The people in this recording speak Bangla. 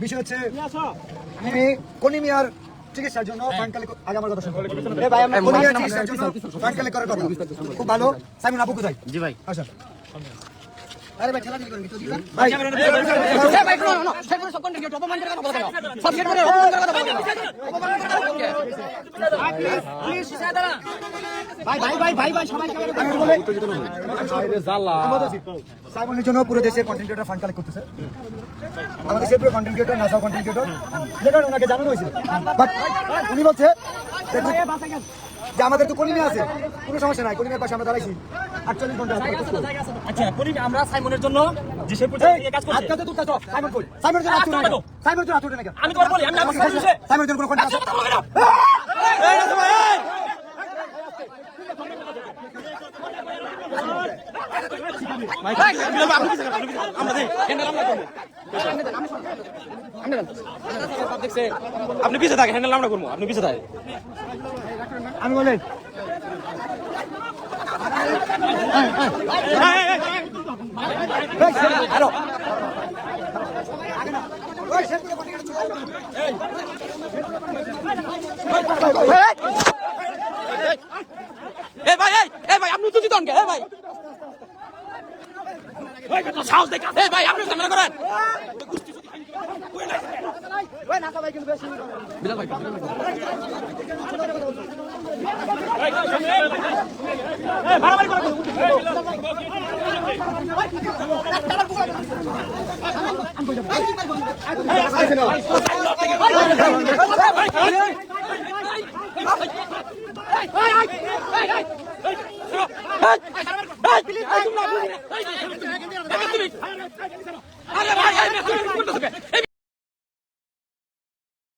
বিষয় হচ্ছে আমি কোনিমিয়ার চিকিৎসার জন্য খুব ভালো। সাইমন আপু কোথায়? জি ভাই আসেন। আরে ভাই খেলা দিন করেন কিছু দিবেন ভাই। ভাই নো নো সব কন্টেন্ট কি অপমান করে কথা বলতে দাও। সব শেয়ার করে অপমান করে কথা বলতে দাও। প্লিজ সাদারা ভাই ভাই ভাই ভাই ভাই সবাই আমি বলে আরে জালা সাইমনের জন্য পুরো দেশের কন্টেন্ট ক্রিয়েটর ফান্ড কালেক্ট করতেছে। আমাদের দেশের পুরো content creator NASA content creator যেটা ওনাকে জানানো হয়েছিল, বাট উনি বলছে যে আমাদের তো কোনিমিয়া আছে, কোনো সমস্যা নাই, কোনিমিয়ার পাশে আমরা দাঁড়াইছি 48 ঘন্টা। আচ্ছা কোনিমিয়া আমরা সাইমনের জন্য যে সে প্রজেক্ট নিয়ে কাজ করছি। আজকে তো তুই তো সাইমন কই? সাইমনের জন্য আতুর না, সাইমনের জন্য আতুর না কেন? আমি তোর বলি আমি আপনার সাথে সাইমনের জন্য কোনো কন্টেন্ট আছে? এই না ভাই আপনি পিছে থাকেন, হ্যান্ডেল আমরা করবো, আপনি পিছে থাকেন। আমি বলেন ভাই আপনি তো জিতন কে ভাই সাহস দেখা ভাই আপনি ঝামেলা করেন। আরে ভাই